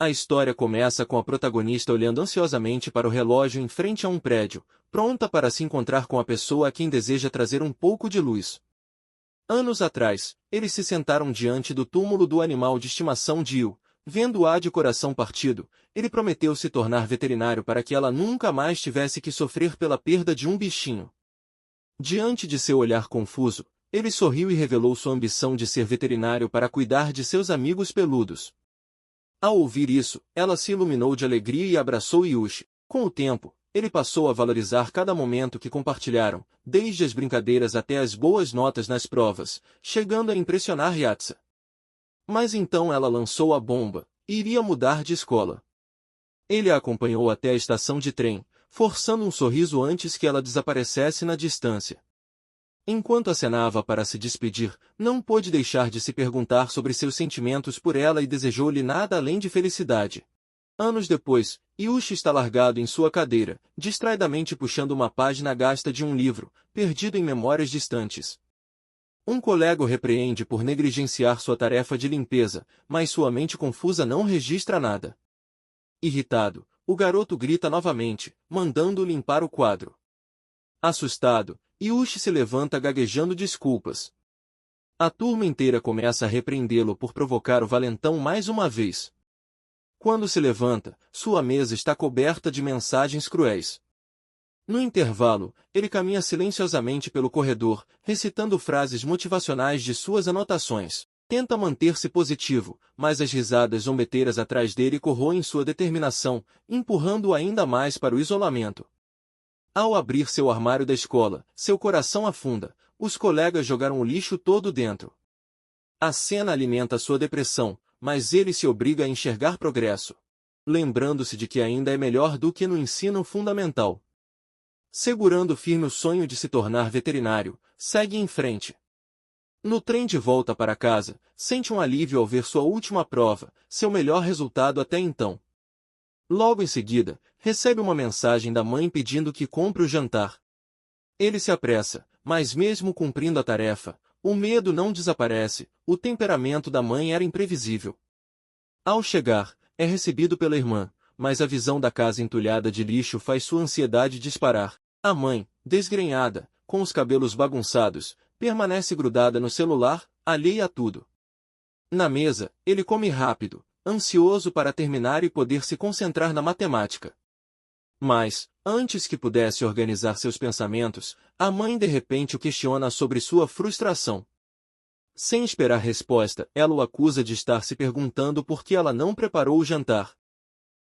A história começa com a protagonista olhando ansiosamente para o relógio em frente a um prédio, pronta para se encontrar com a pessoa a quem deseja trazer um pouco de luz. Anos atrás, eles se sentaram diante do túmulo do animal de estimação Jill. Vendo-a de coração partido, ele prometeu se tornar veterinário para que ela nunca mais tivesse que sofrer pela perda de um bichinho. Diante de seu olhar confuso, ele sorriu e revelou sua ambição de ser veterinário para cuidar de seus amigos peludos. Ao ouvir isso, ela se iluminou de alegria e abraçou Yushi. Com o tempo, ele passou a valorizar cada momento que compartilharam, desde as brincadeiras até as boas notas nas provas, chegando a impressionar Yatsa. Mas então ela lançou a bomba, e iria mudar de escola. Ele a acompanhou até a estação de trem, forçando um sorriso antes que ela desaparecesse na distância. Enquanto acenava para se despedir, não pôde deixar de se perguntar sobre seus sentimentos por ela e desejou-lhe nada além de felicidade. Anos depois, Yushi está largado em sua cadeira, distraidamente puxando uma página gasta de um livro, perdido em memórias distantes. Um colega o repreende por negligenciar sua tarefa de limpeza, mas sua mente confusa não registra nada. Irritado, o garoto grita novamente, mandando-o limpar o quadro. Assustado, Yushi se levanta gaguejando desculpas. A turma inteira começa a repreendê-lo por provocar o valentão mais uma vez. Quando se levanta, sua mesa está coberta de mensagens cruéis. No intervalo, ele caminha silenciosamente pelo corredor, recitando frases motivacionais de suas anotações. Tenta manter-se positivo, mas as risadas zombeteiras atrás dele corroem sua determinação, empurrando-o ainda mais para o isolamento. Ao abrir seu armário da escola, seu coração afunda, os colegas jogaram o lixo todo dentro. A cena alimenta sua depressão, mas ele se obriga a enxergar progresso, lembrando-se de que ainda é melhor do que no ensino fundamental. Segurando firme o sonho de se tornar veterinário, segue em frente. No trem de volta para casa, sente um alívio ao ver sua última prova, seu melhor resultado até então. Logo em seguida, recebe uma mensagem da mãe pedindo que compre o jantar. Ele se apressa, mas mesmo cumprindo a tarefa, o medo não desaparece, o temperamento da mãe era imprevisível. Ao chegar, é recebido pela irmã, mas a visão da casa entulhada de lixo faz sua ansiedade disparar. A mãe, desgrenhada, com os cabelos bagunçados, permanece grudada no celular, alheia a tudo. Na mesa, ele come rápido, ansioso para terminar e poder se concentrar na matemática. Mas, antes que pudesse organizar seus pensamentos, a mãe de repente o questiona sobre sua frustração. Sem esperar resposta, ela o acusa de estar se perguntando por que ela não preparou o jantar.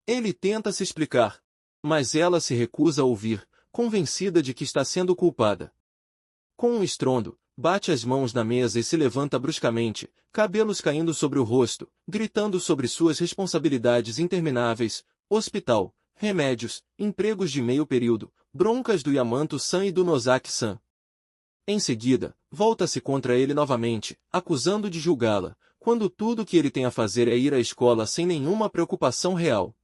Ele tenta se explicar, mas ela se recusa a ouvir, convencida de que está sendo culpada. Com um estrondo, bate as mãos na mesa e se levanta bruscamente, cabelos caindo sobre o rosto, gritando sobre suas responsabilidades intermináveis, hospital, remédios, empregos de meio período, broncas do Yamato-san e do Nozaki-san. Em seguida, volta-se contra ele novamente, acusando de julgá-la, quando tudo que ele tem a fazer é ir à escola sem nenhuma preocupação real.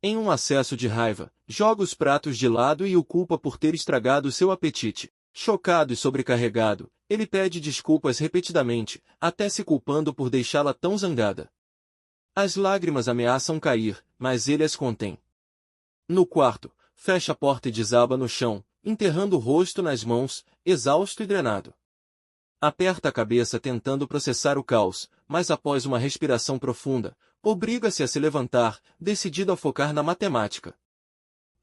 Em um acesso de raiva, joga os pratos de lado e o culpa por ter estragado seu apetite. Chocado e sobrecarregado, ele pede desculpas repetidamente, até se culpando por deixá-la tão zangada. As lágrimas ameaçam cair, mas ele as contém. No quarto, fecha a porta e desaba no chão, enterrando o rosto nas mãos, exausto e drenado. Aperta a cabeça tentando processar o caos, mas após uma respiração profunda, obriga-se a se levantar, decidido a focar na matemática.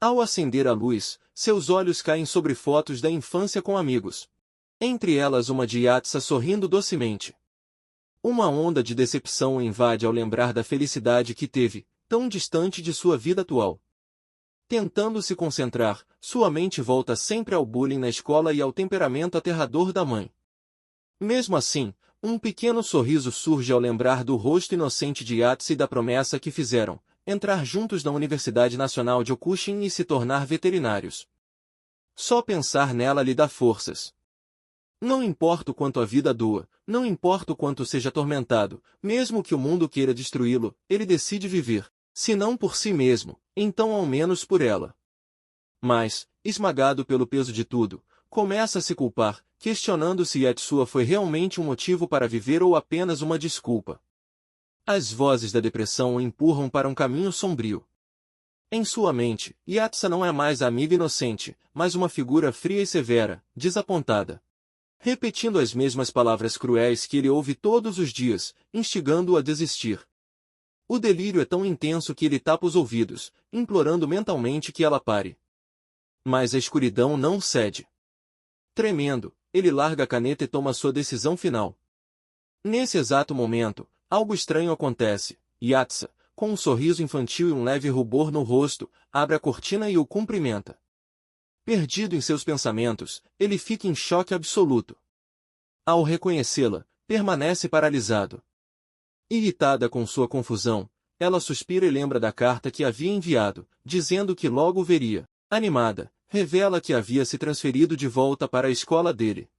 Ao acender a luz, seus olhos caem sobre fotos da infância com amigos. Entre elas uma de Yatsa sorrindo docemente. Uma onda de decepção o invade ao lembrar da felicidade que teve, tão distante de sua vida atual. Tentando se concentrar, sua mente volta sempre ao bullying na escola e ao temperamento aterrador da mãe. Mesmo assim, um pequeno sorriso surge ao lembrar do rosto inocente de Yatsa e da promessa que fizeram, entrar juntos na Universidade Nacional de Okushin e se tornar veterinários. Só pensar nela lhe dá forças. Não importa o quanto a vida doa, não importa o quanto seja atormentado, mesmo que o mundo queira destruí-lo, ele decide viver, se não por si mesmo, então ao menos por ela. Mas, esmagado pelo peso de tudo, começa a se culpar, questionando se Yatsua foi realmente um motivo para viver ou apenas uma desculpa. As vozes da depressão o empurram para um caminho sombrio. Em sua mente, Yatsa não é mais a amiga inocente, mas uma figura fria e severa, desapontada. Repetindo as mesmas palavras cruéis que ele ouve todos os dias, instigando-o a desistir. O delírio é tão intenso que ele tapa os ouvidos, implorando mentalmente que ela pare. Mas a escuridão não cede. Tremendo, ele larga a caneta e toma sua decisão final. Nesse exato momento, algo estranho acontece. Yatsa, com um sorriso infantil e um leve rubor no rosto, abre a cortina e o cumprimenta. Perdido em seus pensamentos, ele fica em choque absoluto. Ao reconhecê-la, permanece paralisado. Irritada com sua confusão, ela suspira e lembra da carta que havia enviado, dizendo que logo o veria. Animada, revela que havia se transferido de volta para a escola dele.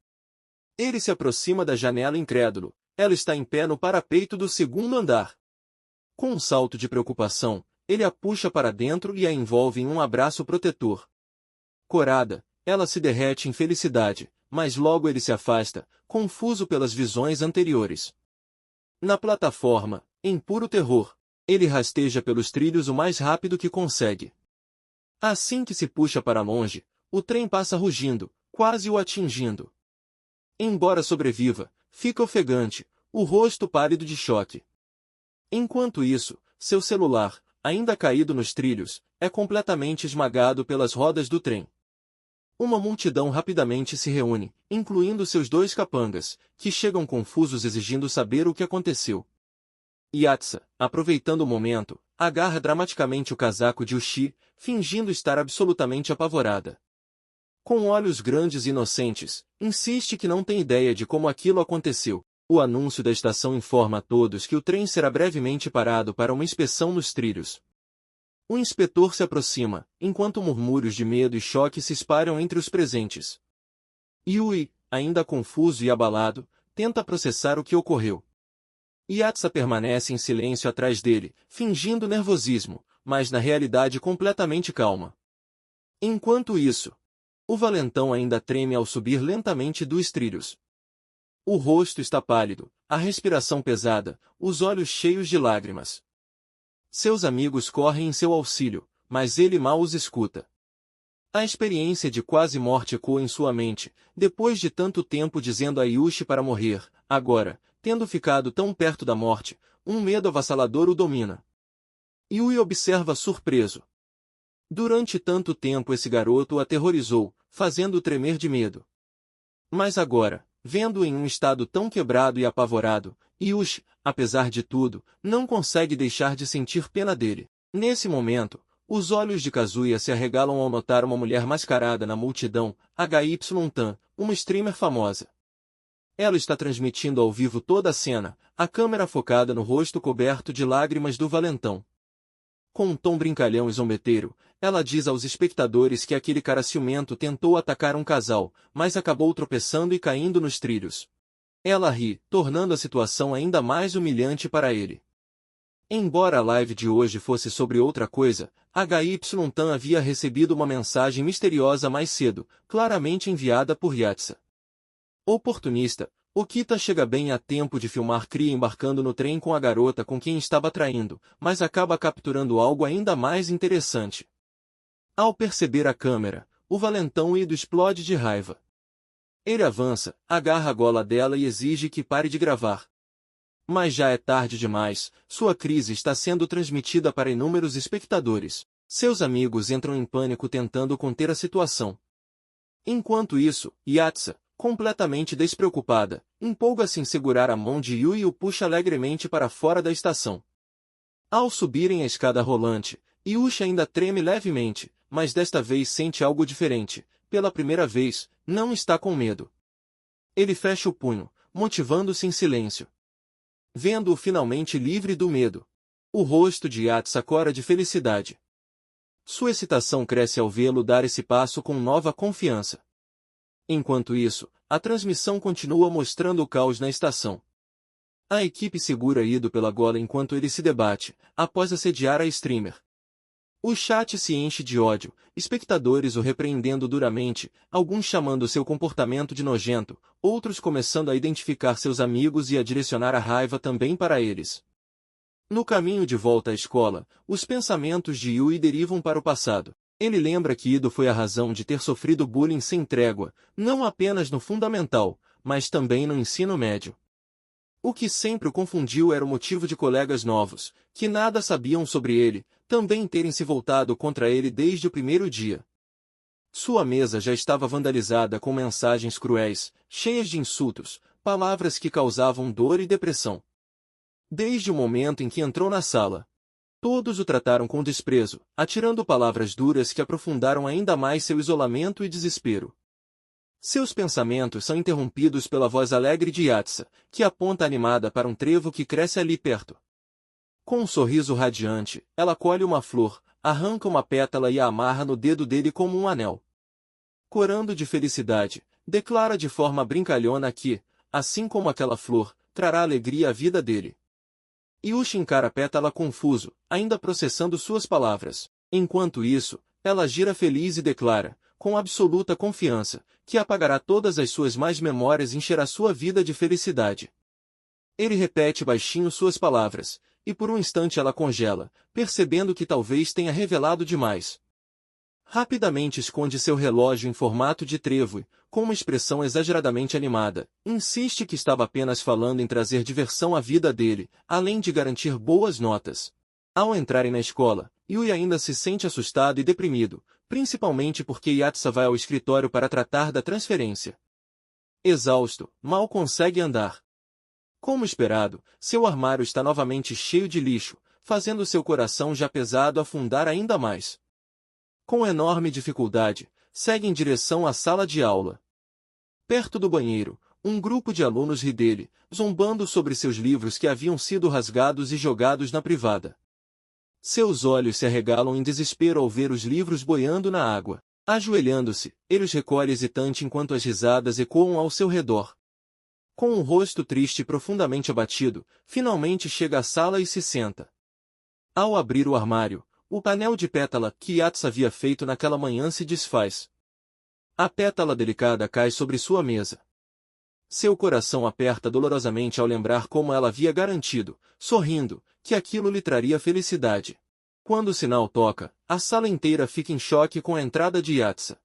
Ele se aproxima da janela incrédulo. Ela está em pé no parapeito do segundo andar. Com um salto de preocupação, ele a puxa para dentro e a envolve em um abraço protetor. Corada, ela se derrete em felicidade, mas logo ele se afasta, confuso pelas visões anteriores. Na plataforma, em puro terror, ele rasteja pelos trilhos o mais rápido que consegue. Assim que se puxa para longe, o trem passa rugindo, quase o atingindo. Embora sobreviva, fica ofegante, o rosto pálido de choque. Enquanto isso, seu celular, ainda caído nos trilhos, é completamente esmagado pelas rodas do trem. Uma multidão rapidamente se reúne, incluindo seus dois capangas, que chegam confusos exigindo saber o que aconteceu. Yatsa, aproveitando o momento, agarra dramaticamente o casaco de Uchi, fingindo estar absolutamente apavorada. Com olhos grandes e inocentes, insiste que não tem ideia de como aquilo aconteceu. O anúncio da estação informa a todos que o trem será brevemente parado para uma inspeção nos trilhos. O inspetor se aproxima, enquanto murmúrios de medo e choque se espalham entre os presentes. Yui, ainda confuso e abalado, tenta processar o que ocorreu. Yatsa permanece em silêncio atrás dele, fingindo nervosismo, mas na realidade completamente calma. Enquanto isso, o valentão ainda treme ao subir lentamente dos trilhos. O rosto está pálido, a respiração pesada, os olhos cheios de lágrimas. Seus amigos correm em seu auxílio, mas ele mal os escuta. A experiência de quase morte ecoa em sua mente, depois de tanto tempo dizendo a Yushi para morrer. Agora, tendo ficado tão perto da morte, um medo avassalador o domina. Yui observa surpreso. Durante tanto tempo esse garoto o aterrorizou, fazendo-o tremer de medo. Mas agora, vendo-o em um estado tão quebrado e apavorado, Yushi, apesar de tudo, não consegue deixar de sentir pena dele. Nesse momento, os olhos de Kazuya se arregalam ao notar uma mulher mascarada na multidão, HY-Tan, uma streamer famosa. Ela está transmitindo ao vivo toda a cena, a câmera focada no rosto coberto de lágrimas do valentão. Com um tom brincalhão e zombeteiro, ela diz aos espectadores que aquele cara ciumento tentou atacar um casal, mas acabou tropeçando e caindo nos trilhos. Ela ri, tornando a situação ainda mais humilhante para ele. Embora a live de hoje fosse sobre outra coisa, HY-Tan havia recebido uma mensagem misteriosa mais cedo, claramente enviada por Yatsa. Oportunista, Okita chega bem a tempo de filmar Cria embarcando no trem com a garota com quem estava traindo, mas acaba capturando algo ainda mais interessante. Ao perceber a câmera, o valentão Ido explode de raiva. Ele avança, agarra a gola dela e exige que pare de gravar. Mas já é tarde demais, sua crise está sendo transmitida para inúmeros espectadores. Seus amigos entram em pânico tentando conter a situação. Enquanto isso, Yatsa, completamente despreocupada, empolga-se em segurar a mão de Yui e o puxa alegremente para fora da estação. Ao subirem a escada rolante, Yushi ainda treme levemente, mas desta vez sente algo diferente. Pela primeira vez, não está com medo. Ele fecha o punho, motivando-se em silêncio. Vendo-o finalmente livre do medo, o rosto de Yatsa cora de felicidade. Sua excitação cresce ao vê-lo dar esse passo com nova confiança. Enquanto isso, a transmissão continua mostrando o caos na estação. A equipe segura Ido pela gola enquanto ele se debate, após assediar a streamer. O chat se enche de ódio, espectadores o repreendendo duramente, alguns chamando seu comportamento de nojento, outros começando a identificar seus amigos e a direcionar a raiva também para eles. No caminho de volta à escola, os pensamentos de Yui derivam para o passado. Ele lembra que Ido foi a razão de ter sofrido bullying sem trégua, não apenas no fundamental, mas também no ensino médio. O que sempre o confundiu era o motivo de colegas novos, que nada sabiam sobre ele, também terem se voltado contra ele desde o primeiro dia. Sua mesa já estava vandalizada com mensagens cruéis, cheias de insultos, palavras que causavam dor e depressão. Desde o momento em que entrou na sala, todos o trataram com desprezo, atirando palavras duras que aprofundaram ainda mais seu isolamento e desespero. Seus pensamentos são interrompidos pela voz alegre de Yatsa, que aponta animada para um trevo que cresce ali perto. Com um sorriso radiante, ela colhe uma flor, arranca uma pétala e a amarra no dedo dele como um anel. Corando de felicidade, declara de forma brincalhona que, assim como aquela flor, trará alegria à vida dele. Yushi encara a pétala confuso, ainda processando suas palavras. Enquanto isso, ela gira feliz e declara, com absoluta confiança, que apagará todas as suas más memórias e encherá sua vida de felicidade. Ele repete baixinho suas palavras, e por um instante ela congela, percebendo que talvez tenha revelado demais. Rapidamente esconde seu relógio em formato de trevo e, com uma expressão exageradamente animada, insiste que estava apenas falando em trazer diversão à vida dele, além de garantir boas notas. Ao entrarem na escola, Yui ainda se sente assustado e deprimido, principalmente porque Yatsa vai ao escritório para tratar da transferência. Exausto, mal consegue andar. Como esperado, seu armário está novamente cheio de lixo, fazendo seu coração já pesado afundar ainda mais. Com enorme dificuldade, segue em direção à sala de aula. Perto do banheiro, um grupo de alunos ri dele, zombando sobre seus livros que haviam sido rasgados e jogados na privada. Seus olhos se arregalam em desespero ao ver os livros boiando na água. Ajoelhando-se, ele os recolhe hesitante enquanto as risadas ecoam ao seu redor. Com um rosto triste e profundamente abatido, finalmente chega à sala e se senta. Ao abrir o armário, o painel de pétala que Yatsa havia feito naquela manhã se desfaz. A pétala delicada cai sobre sua mesa. Seu coração aperta dolorosamente ao lembrar como ela havia garantido, sorrindo, que aquilo lhe traria felicidade. Quando o sinal toca, a sala inteira fica em choque com a entrada de Yatsa.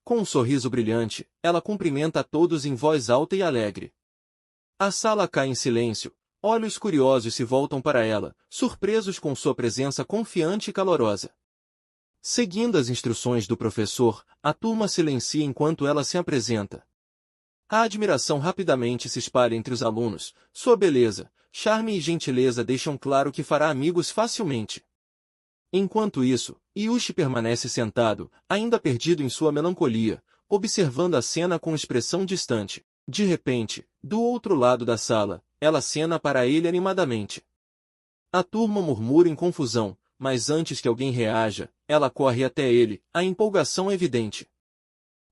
Com um sorriso brilhante, ela cumprimenta a todos em voz alta e alegre. A sala cai em silêncio. Olhos curiosos se voltam para ela, surpresos com sua presença confiante e calorosa. Seguindo as instruções do professor, a turma silencia enquanto ela se apresenta. A admiração rapidamente se espalha entre os alunos, sua beleza, charme e gentileza deixam claro que fará amigos facilmente. Enquanto isso, Yushi permanece sentado, ainda perdido em sua melancolia, observando a cena com expressão distante. De repente, do outro lado da sala, ela acena para ele animadamente. A turma murmura em confusão, mas antes que alguém reaja, ela corre até ele, a empolgação evidente.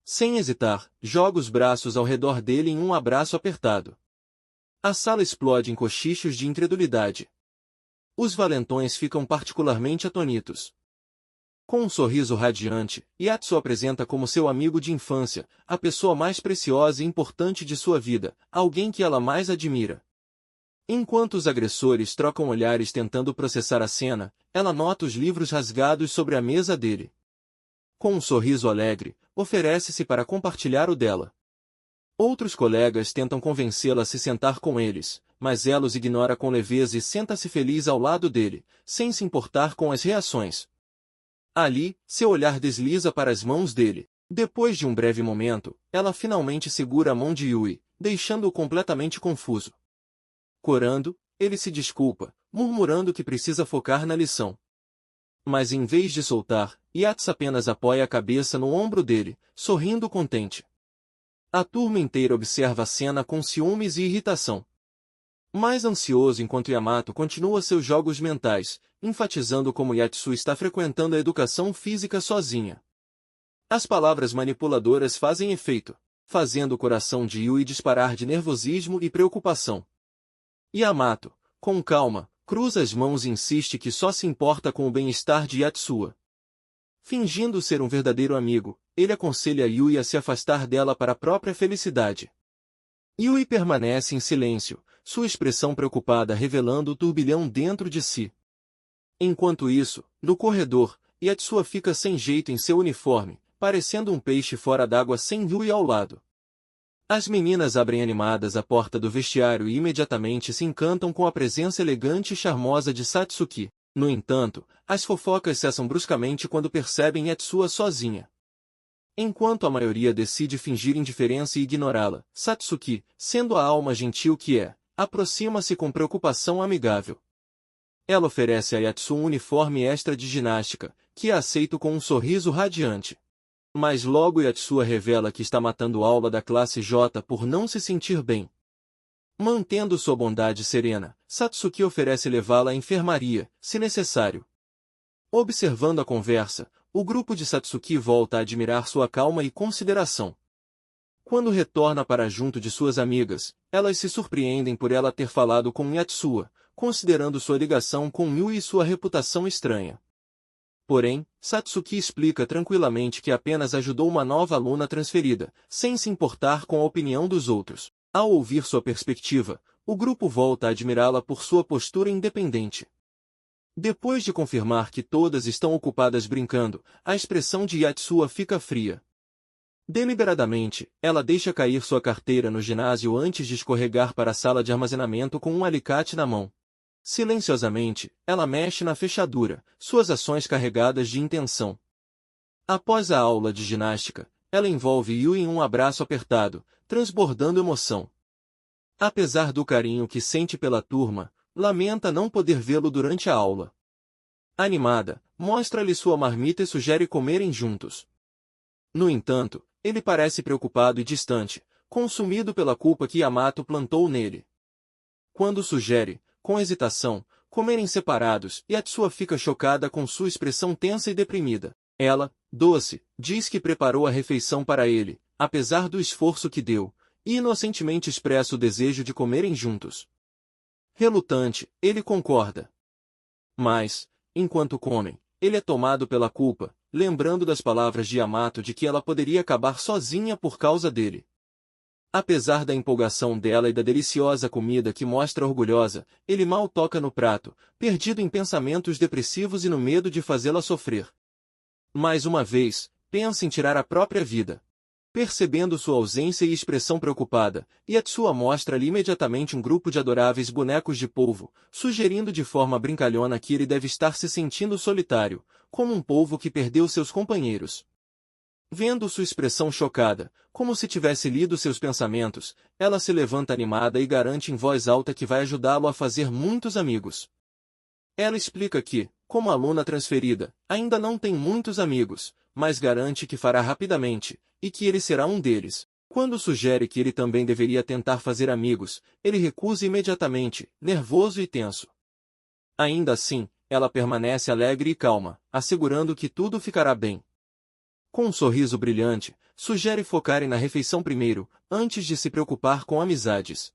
Sem hesitar, joga os braços ao redor dele em um abraço apertado. A sala explode em cochichos de incredulidade. Os valentões ficam particularmente atônitos. Com um sorriso radiante, Yatsu apresenta como seu amigo de infância, a pessoa mais preciosa e importante de sua vida, alguém que ela mais admira. Enquanto os agressores trocam olhares tentando processar a cena, ela nota os livros rasgados sobre a mesa dele. Com um sorriso alegre, oferece-se para compartilhar o dela. Outros colegas tentam convencê-la a se sentar com eles, mas ela os ignora com leveza e senta-se feliz ao lado dele, sem se importar com as reações. Ali, seu olhar desliza para as mãos dele. Depois de um breve momento, ela finalmente segura a mão de Yui, deixando-o completamente confuso. Corando, ele se desculpa, murmurando que precisa focar na lição. Mas em vez de soltar, Yatsu apenas apoia a cabeça no ombro dele, sorrindo contente. A turma inteira observa a cena com ciúmes e irritação. Mais ansioso enquanto Yamato continua seus jogos mentais, enfatizando como Yatsu está frequentando a educação física sozinha. As palavras manipuladoras fazem efeito, fazendo o coração de Yui disparar de nervosismo e preocupação. Yamato, com calma, cruza as mãos e insiste que só se importa com o bem-estar de Yatsua. Fingindo ser um verdadeiro amigo, ele aconselha Yui a se afastar dela para a própria felicidade. Yui permanece em silêncio, sua expressão preocupada revelando o turbilhão dentro de si. Enquanto isso, no corredor, Yatsua fica sem jeito em seu uniforme, parecendo um peixe fora d'água sem Yui ao lado. As meninas abrem animadas a porta do vestiário e imediatamente se encantam com a presença elegante e charmosa de Satsuki. No entanto, as fofocas cessam bruscamente quando percebem Yatsua sozinha. Enquanto a maioria decide fingir indiferença e ignorá-la, Satsuki, sendo a alma gentil que é, aproxima-se com preocupação amigável. Ela oferece a Yatsua um uniforme extra de ginástica, que é aceito com um sorriso radiante. Mas logo Yatsua revela que está matando aula da classe J por não se sentir bem. Mantendo sua bondade serena, Satsuki oferece levá-la à enfermaria, se necessário. Observando a conversa, o grupo de Satsuki volta a admirar sua calma e consideração. Quando retorna para junto de suas amigas, elas se surpreendem por ela ter falado com Yatsua, considerando sua ligação com Yui e sua reputação estranha. Porém, Satsuki explica tranquilamente que apenas ajudou uma nova aluna transferida, sem se importar com a opinião dos outros. Ao ouvir sua perspectiva, o grupo volta a admirá-la por sua postura independente. Depois de confirmar que todas estão ocupadas brincando, a expressão de Yatsua fica fria. Deliberadamente, ela deixa cair sua carteira no ginásio antes de escorregar para a sala de armazenamento com um alicate na mão. Silenciosamente, ela mexe na fechadura, suas ações carregadas de intenção. Após a aula de ginástica, ela envolve Yui em um abraço apertado, transbordando emoção. Apesar do carinho que sente pela turma, lamenta não poder vê-lo durante a aula. Animada, mostra-lhe sua marmita e sugere comerem juntos. No entanto, ele parece preocupado e distante, consumido pela culpa que Yamato plantou nele. Quando sugere, com hesitação, comerem separados, Yatsua fica chocada com sua expressão tensa e deprimida. Ela, doce, diz que preparou a refeição para ele, apesar do esforço que deu, e inocentemente expressa o desejo de comerem juntos. Relutante, ele concorda. Mas, enquanto comem, ele é tomado pela culpa, lembrando das palavras de Yamato de que ela poderia acabar sozinha por causa dele. Apesar da empolgação dela e da deliciosa comida que mostra orgulhosa, ele mal toca no prato, perdido em pensamentos depressivos e no medo de fazê-la sofrer. Mais uma vez, pensa em tirar a própria vida. Percebendo sua ausência e expressão preocupada, Yatsua mostra-lhe imediatamente um grupo de adoráveis bonecos de polvo, sugerindo de forma brincalhona que ele deve estar se sentindo solitário, como um polvo que perdeu seus companheiros. Vendo sua expressão chocada, como se tivesse lido seus pensamentos, ela se levanta animada e garante em voz alta que vai ajudá-lo a fazer muitos amigos. Ela explica que, como aluna transferida, ainda não tem muitos amigos, mas garante que fará rapidamente, e que ele será um deles. Quando sugere que ele também deveria tentar fazer amigos, ele recusa imediatamente, nervoso e tenso. Ainda assim, ela permanece alegre e calma, assegurando que tudo ficará bem. Com um sorriso brilhante, sugere focarem na refeição primeiro, antes de se preocupar com amizades.